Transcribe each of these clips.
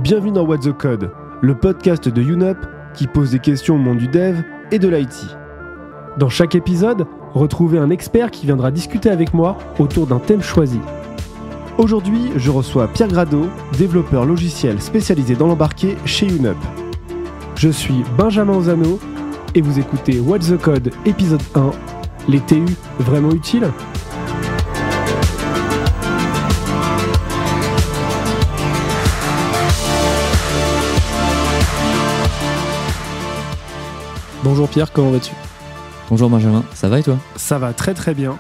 Bienvenue dans What the Code, le podcast de YouNup qui pose des questions au monde du dev et de l'IT. Dans chaque épisode, retrouvez un expert qui viendra discuter avec moi autour d'un thème choisi. Aujourd'hui, je reçois Pierre Grado, développeur logiciel spécialisé dans l'embarqué chez YouNup. Je suis Benjamin Ozano et vous écoutez What the Code épisode 1, les TU vraiment utiles ? Bonjour Pierre, comment vas-tu ? Bonjour Benjamin, ça va et toi ? Ça va très très bien.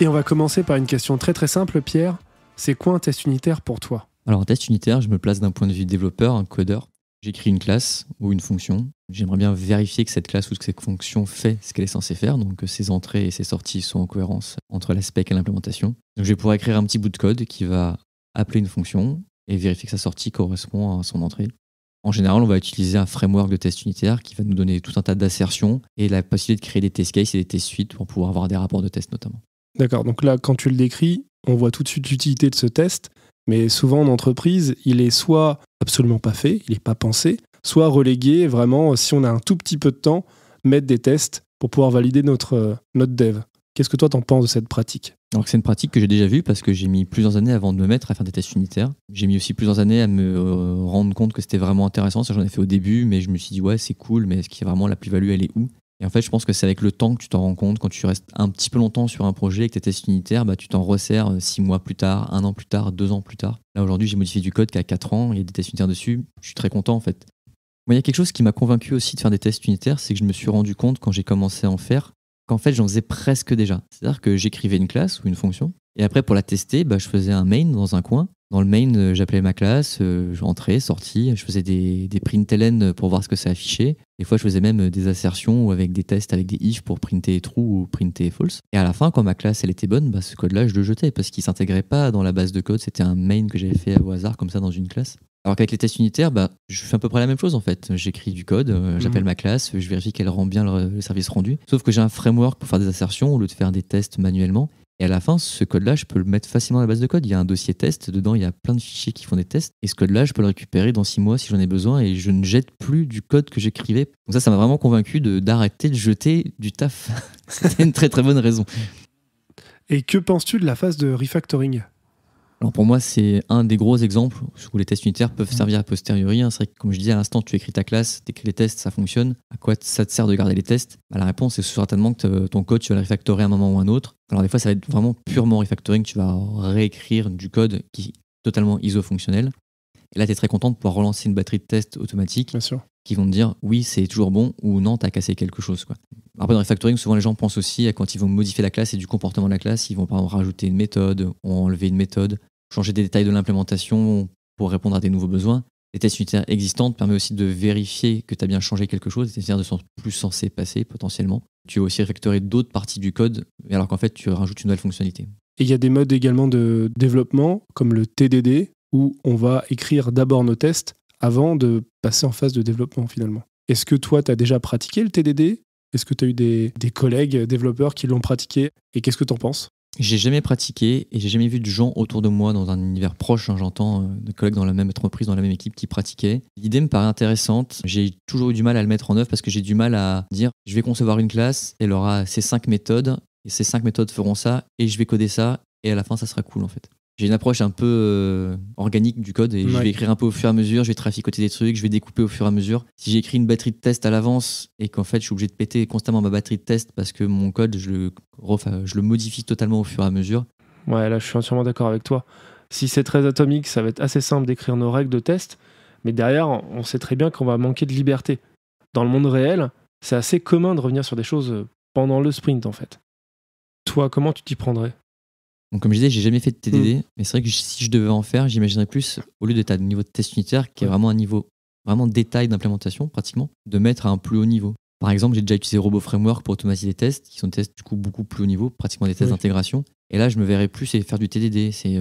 Et on va commencer par une question très très simple, Pierre. C'est quoi un test unitaire pour toi ? Alors en test unitaire, je me place d'un point de vue développeur, un codeur. J'écris une classe ou une fonction. J'aimerais bien vérifier que cette classe ou que cette fonction fait ce qu'elle est censée faire, donc que ses entrées et ses sorties sont en cohérence entre la spec et l'implémentation. Donc je vais pouvoir écrire un petit bout de code qui va appeler une fonction et vérifier que sa sortie correspond à son entrée. En général, on va utiliser un framework de test unitaire qui va nous donner tout un tas d'assertions et la possibilité de créer des test cases et des test suites pour pouvoir avoir des rapports de test notamment. D'accord, donc là, quand tu le décris, on voit tout de suite l'utilité de ce test, mais souvent en entreprise, il est soit absolument pas fait, il n'est pas pensé, soit relégué, vraiment, si on a un tout petit peu de temps, mettre des tests pour pouvoir valider notre dev. Qu'est-ce que toi, t'en penses de cette pratique ? Alors c'est une pratique que j'ai déjà vue parce que j'ai mis plusieurs années avant de me mettre à faire des tests unitaires. J'ai mis aussi plusieurs années à me rendre compte que c'était vraiment intéressant. Ça, j'en ai fait au début, mais je me suis dit ouais, c'est cool, mais est-ce qu'il y a vraiment la plus-value, elle est où ? Et en fait, je pense que c'est avec le temps que tu t'en rends compte. Quand tu restes un petit peu longtemps sur un projet avec tes tests unitaires, tu t'en resserres 6 mois plus tard, 1 an plus tard, 2 ans plus tard. Là aujourd'hui, j'ai modifié du code qui a 4 ans, il y a des tests unitaires dessus. Je suis très content en fait. Moi, il y a quelque chose qui m'a convaincu aussi de faire des tests unitaires, c'est que je me suis rendu compte quand j'ai commencé à en faire qu'en fait, j'en faisais presque déjà. C'est-à-dire que j'écrivais une classe ou une fonction. Et après, pour la tester, je faisais un main dans un coin. Dans le main, j'appelais ma classe, j'entrais, sortie, je faisais des println pour voir ce que ça affichait. Des fois, je faisais même des assertions ou avec des tests avec des if pour printer true ou printer false. Et à la fin, quand ma classe elle était bonne, ce code-là, je le jetais parce qu'il s'intégrait pas dans la base de code. C'était un main que j'avais fait au hasard comme ça dans une classe. Alors qu'avec les tests unitaires, je fais à peu près la même chose en fait. J'écris du code, j'appelle ma classe, je vérifie qu'elle rend bien le service rendu. Sauf que j'ai un framework pour faire des assertions au lieu de faire des tests manuellement. Et à la fin, ce code-là, je peux le mettre facilement dans la base de code. Il y a un dossier test, dedans il y a plein de fichiers qui font des tests. Et ce code-là, je peux le récupérer dans 6 mois si j'en ai besoin et je ne jette plus du code que j'écrivais. Donc ça m'a vraiment convaincu d'arrêter de jeter du taf. C'était une très très bonne raison. Et que penses-tu de la phase de refactoring ? Alors pour moi, c'est un des gros exemples où les tests unitaires peuvent servir a posteriori. C'est vrai que, comme je disais à l'instant, tu écris ta classe, tu écris les tests, ça fonctionne. À quoi ça te sert de garder les tests ? La réponse est certainement que ton code, tu vas le refactorer à un moment ou à un autre. Alors des fois, ça va être vraiment purement refactoring. Tu vas réécrire du code qui est totalement iso-fonctionnel. Et là, tu es très content de pouvoir relancer une batterie de tests automatique. Bien sûr. Qui vont te dire oui, c'est toujours bon ou non, tu as cassé quelque chose, quoi. Après, dans le refactoring, souvent les gens pensent aussi à quand ils vont modifier la classe et du comportement de la classe, ils vont par exemple rajouter une méthode ou enlever une méthode, changer des détails de l'implémentation pour répondre à des nouveaux besoins. Les tests unitaires existants te permettent aussi de vérifier que tu as bien changé quelque chose, c'est-à-dire de sont plus censés passer potentiellement. Tu vas aussi refactorer d'autres parties du code, alors qu'en fait, tu rajoutes une nouvelle fonctionnalité. Et il y a des modes également de développement, comme le TDD, où on va écrire d'abord nos tests avant de passer en phase de développement finalement. Est-ce que toi, tu as déjà pratiqué le TDD ? Est-ce que tu as eu des collègues développeurs qui l'ont pratiqué ? Et qu'est-ce que tu en penses ? J'ai jamais pratiqué et j'ai jamais vu de gens autour de moi dans un univers proche, j'entends de collègues dans la même entreprise, dans la même équipe qui pratiquaient. L'idée me paraît intéressante. J'ai toujours eu du mal à le mettre en œuvre parce que j'ai du mal à dire je vais concevoir une classe, elle aura ces 5 méthodes et ces 5 méthodes feront ça et je vais coder ça et à la fin ça sera cool en fait. J'ai une approche un peu organique du code et je vais écrire un peu au fur et à mesure, je vais traficoter des trucs, je vais découper au fur et à mesure. Si j'ai écrit une batterie de test à l'avance et qu'en fait je suis obligé de péter constamment ma batterie de test parce que mon code, je le modifie totalement au fur et à mesure. Ouais, là je suis entièrement d'accord avec toi. Si c'est très atomique, ça va être assez simple d'écrire nos règles de test, mais derrière, on sait très bien qu'on va manquer de liberté. Dans le monde réel, c'est assez commun de revenir sur des choses pendant le sprint en fait. Toi, comment tu t'y prendrais ? Donc comme je disais, j'ai jamais fait de TDD, mais c'est vrai que si je devais en faire, j'imaginerais plus, au lieu d'être à un niveau de test unitaire, qui est vraiment un niveau vraiment détail d'implémentation pratiquement, de mettre à un plus haut niveau. Par exemple, j'ai déjà utilisé Robo Framework pour automatiser des tests, qui sont des tests du coup beaucoup plus haut niveau, pratiquement des tests d'intégration. Et là, je me verrais plus faire du TDD. C'est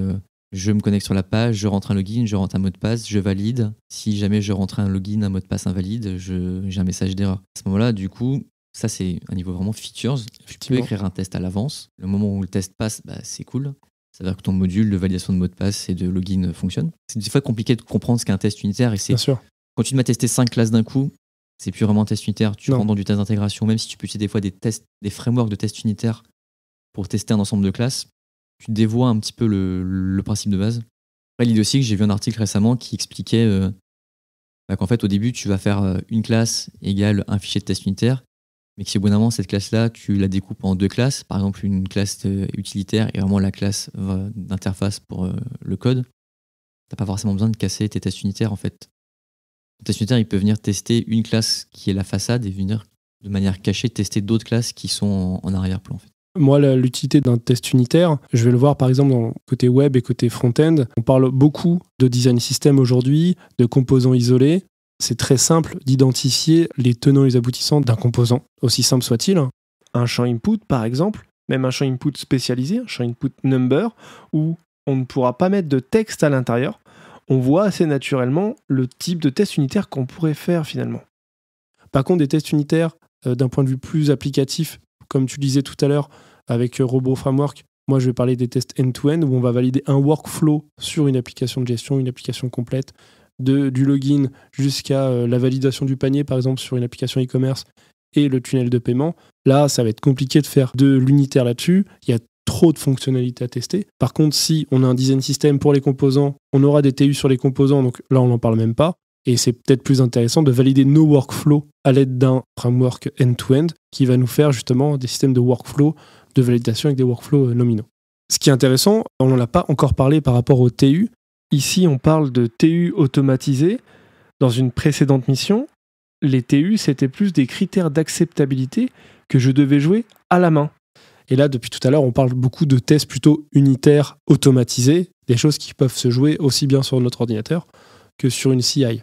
je me connecte sur la page, je rentre un login, je rentre un mot de passe, je valide. Si jamais je rentre un login, un mot de passe invalide, j'ai un message d'erreur. À ce moment-là, du coup, ça c'est un niveau vraiment features. Tu peux écrire un test à l'avance. Le moment où le test passe, c'est cool. C'est-à-dire que ton module de validation de mot de passe et de login fonctionne. C'est des fois compliqué de comprendre ce qu'est un test unitaire. Et Bien sûr. Quand tu m'as testé 5 classes d'un coup, c'est plus vraiment un test unitaire. Tu Non. rentres dans du test d'intégration, même si tu peux utiliser des fois des frameworks de test unitaire pour tester un ensemble de classes, tu dévoies un petit peu le principe de base. Après, l'idée aussi que j'ai vu un article récemment qui expliquait qu'en fait, au début, tu vas faire une classe égale un fichier de test unitaire, mais que si au bout d'un moment, cette classe-là, tu la découpes en 2 classes, par exemple une classe utilitaire et vraiment la classe d'interface pour le code, t'as pas forcément besoin de casser tes tests unitaires en fait. Le test unitaire, il peut venir tester une classe qui est la façade et venir de manière cachée tester d'autres classes qui sont en arrière-plan en fait. Moi, l'utilité d'un test unitaire, je vais le voir par exemple dans le côté web et côté front-end. On parle beaucoup de design system aujourd'hui, de composants isolés. C'est très simple d'identifier les tenants et les aboutissants d'un composant, aussi simple soit-il. Un champ input, par exemple, même un champ input spécialisé, un champ input number, où on ne pourra pas mettre de texte à l'intérieur. On voit assez naturellement le type de test unitaire qu'on pourrait faire finalement. Par contre, des tests unitaires, d'un point de vue plus applicatif, comme tu disais tout à l'heure avec Robot Framework, moi je vais parler des tests end-to-end où on va valider un workflow sur une application de gestion, une application complète, du login jusqu'à la validation du panier par exemple sur une application e-commerce et le tunnel de paiement. Là, ça va être compliqué de faire de l'unitaire là-dessus. Il y a trop de fonctionnalités à tester. Par contre, si on a un design system pour les composants, on aura des TU sur les composants, donc là on n'en parle même pas. Et c'est peut-être plus intéressant de valider nos workflows à l'aide d'un framework end-to-end qui va nous faire justement des systèmes de workflow, de validation avec des workflows nominaux. Ce qui est intéressant, on n'en a pas encore parlé par rapport au TU. Ici, on parle de TU automatisé. Dans une précédente mission, les TU, c'était plus des critères d'acceptabilité que je devais jouer à la main. Et là, depuis tout à l'heure, on parle beaucoup de tests plutôt unitaires automatisés, des choses qui peuvent se jouer aussi bien sur notre ordinateur que sur une CI.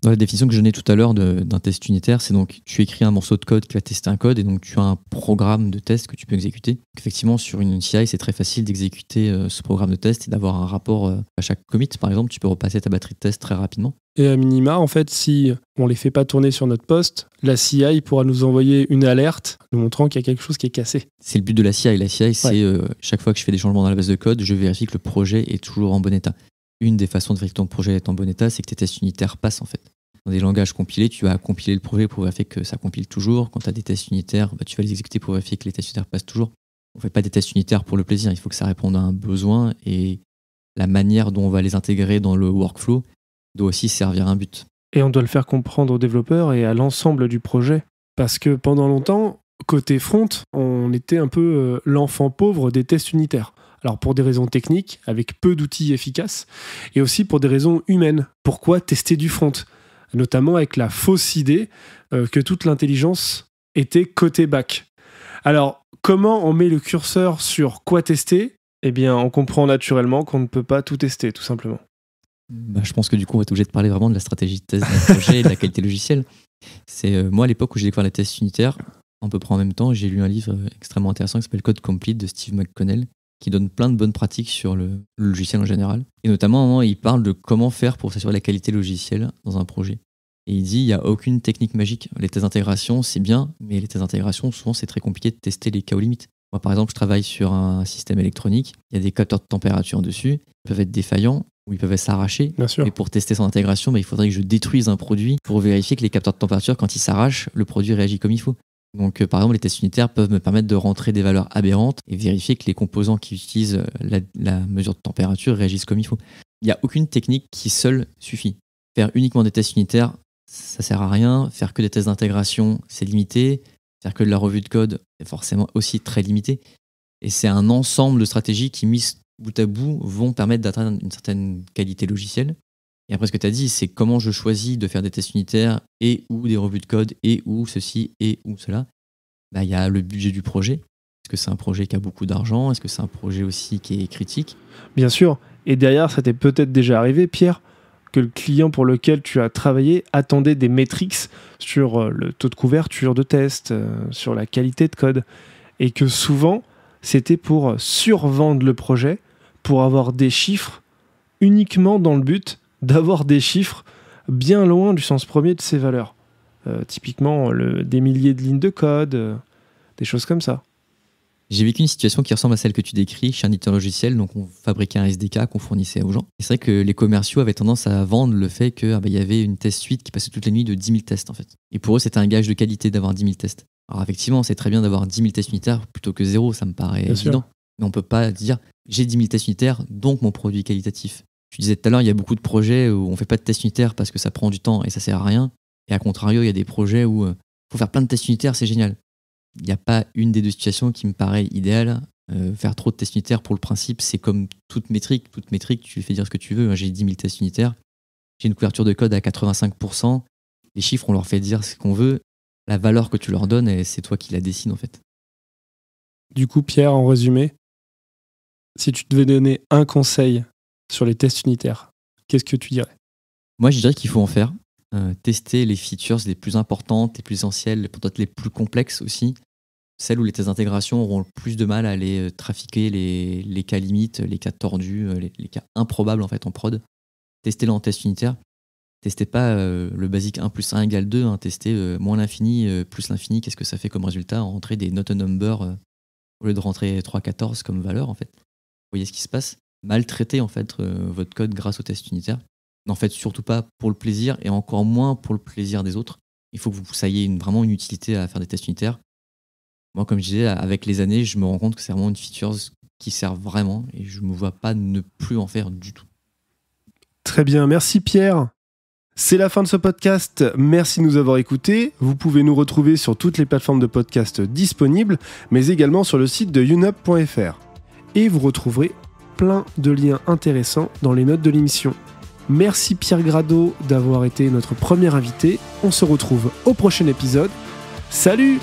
Dans la définition que je donnais tout à l'heure d'un test unitaire, c'est donc tu écris un morceau de code qui va tester un code et donc tu as un programme de test que tu peux exécuter. Donc effectivement, sur une CI, c'est très facile d'exécuter ce programme de test et d'avoir un rapport à chaque commit. Par exemple, tu peux repasser ta batterie de test très rapidement. Et à minima, en fait, si on ne les fait pas tourner sur notre poste, la CI pourra nous envoyer une alerte nous montrant qu'il y a quelque chose qui est cassé. C'est le but de la CI. La CI, c'est chaque fois que je fais des changements dans la base de code, je vérifie que le projet est toujours en bon état. Une des façons de vérifier que ton projet est en bon état, c'est que tes tests unitaires passent en fait. Dans des langages compilés, tu vas compiler le projet pour vérifier que ça compile toujours. Quand tu as des tests unitaires, tu vas les exécuter pour vérifier que les tests unitaires passent toujours. On ne fait pas des tests unitaires pour le plaisir, il faut que ça réponde à un besoin et la manière dont on va les intégrer dans le workflow doit aussi servir à un but. Et on doit le faire comprendre aux développeurs et à l'ensemble du projet. Parce que pendant longtemps, côté front, on était un peu l'enfant pauvre des tests unitaires. Alors pour des raisons techniques, avec peu d'outils efficaces, et aussi pour des raisons humaines. Pourquoi tester du front ? Notamment avec la fausse idée que toute l'intelligence était côté back. Alors, comment on met le curseur sur quoi tester ? Eh bien, on comprend naturellement qu'on ne peut pas tout tester, tout simplement. Je pense que du coup, on va être obligé de parler vraiment de la stratégie de test d'un projet et de la qualité logicielle. C'est moi, à l'époque où j'ai découvert les tests unitaires, à peu près en même temps, j'ai lu un livre extrêmement intéressant qui s'appelle Code Complete de Steve McConnell, qui donne plein de bonnes pratiques sur le logiciel en général. Et notamment, à un moment, il parle de comment faire pour s'assurer la qualité logicielle dans un projet. Et il dit, il n'y a aucune technique magique. Les tests d'intégration, c'est bien, mais les tests d'intégration, souvent, c'est très compliqué de tester les cas aux limites. Moi, par exemple, je travaille sur un système électronique. Il y a des capteurs de température dessus. Ils peuvent être défaillants ou ils peuvent s'arracher. Bien sûr. Et pour tester son intégration, il faudrait que je détruise un produit pour vérifier que les capteurs de température, quand ils s'arrachent, le produit réagit comme il faut. Donc, par exemple, les tests unitaires peuvent me permettre de rentrer des valeurs aberrantes et vérifier que les composants qui utilisent la mesure de température réagissent comme il faut. Il n'y a aucune technique qui seule suffit. Faire uniquement des tests unitaires, ça sert à rien. Faire que des tests d'intégration, c'est limité. Faire que de la revue de code, c'est forcément aussi très limité. Et c'est un ensemble de stratégies qui, mises bout à bout, vont permettre d'atteindre une certaine qualité logicielle. Et après, ce que tu as dit, c'est comment je choisis de faire des tests unitaires et ou des revues de code et ou ceci et ou cela. Il y a le budget du projet. Est-ce que c'est un projet qui a beaucoup d'argent ? Est-ce que c'est un projet aussi qui est critique ? Bien sûr. Et derrière, ça t'est peut-être déjà arrivé, Pierre, que le client pour lequel tu as travaillé attendait des métriques sur le taux de couverture de test, sur la qualité de code. Et que souvent, c'était pour survendre le projet, pour avoir des chiffres uniquement dans le but d'avoir des chiffres bien loin du sens premier de ces valeurs. Typiquement, des milliers de lignes de code, des choses comme ça. J'ai vécu une situation qui ressemble à celle que tu décris chez un éditeur logiciel. Donc, on fabriquait un SDK qu'on fournissait aux gens. Et c'est vrai que les commerciaux avaient tendance à vendre le fait qu'il y avait une test suite qui passait toutes les nuits de 10 000 tests, en fait. Et pour eux, c'était un gage de qualité d'avoir 10 000 tests. Alors, effectivement, c'est très bien d'avoir 10 000 tests unitaires plutôt que 0, ça me paraît évident. Mais on peut pas dire j'ai 10 000 tests unitaires, donc mon produit est qualitatif. Tu disais tout à l'heure, il y a beaucoup de projets où on fait pas de tests unitaires parce que ça prend du temps et ça sert à rien. Et à contrario, il y a des projets où faut faire plein de tests unitaires, c'est génial. Il n'y a pas une des deux situations qui me paraît idéale. Faire trop de tests unitaires, pour le principe, c'est comme toute métrique. Toute métrique, tu lui fais dire ce que tu veux. J'ai 10 000 tests unitaires, j'ai une couverture de code à 85%. Les chiffres, on leur fait dire ce qu'on veut. La valeur que tu leur donnes, c'est toi qui la dessines, en fait. Du coup, Pierre, en résumé, si tu devais donner un conseil sur les tests unitaires, qu'est-ce que tu dirais ? Moi, je dirais qu'il faut en faire. Tester les features les plus importantes, les plus essentielles, peut-être les plus complexes aussi. Celles où les tests d'intégration auront le plus de mal à aller trafiquer les cas limites, les cas tordus, les cas improbables en fait en prod. Testez-les en test unitaire. Testez pas le basique 1 plus 1 égale 2. Testez moins l'infini plus l'infini. Qu'est-ce que ça fait comme résultat ? Rentrer des not a number au lieu de rentrer 3,14 comme valeur en fait. Vous voyez ce qui se passe ? Maltraiter en fait votre code grâce au test unitaire. N'en faites surtout pas pour le plaisir et encore moins pour le plaisir des autres. Il faut que ça y ait vraiment une utilité à faire des tests unitaires. Moi, comme je disais, avec les années, je me rends compte que c'est vraiment une feature qui sert vraiment et je ne me vois pas ne plus en faire du tout. Très bien, merci Pierre. C'est la fin de ce podcast. Merci de nous avoir écoutés. Vous pouvez nous retrouver sur toutes les plateformes de podcast disponibles, mais également sur le site de younup.fr. Et vous retrouverez plein de liens intéressants dans les notes de l'émission. Merci Pierre Gradeau d'avoir été notre premier invité. On se retrouve au prochain épisode. Salut!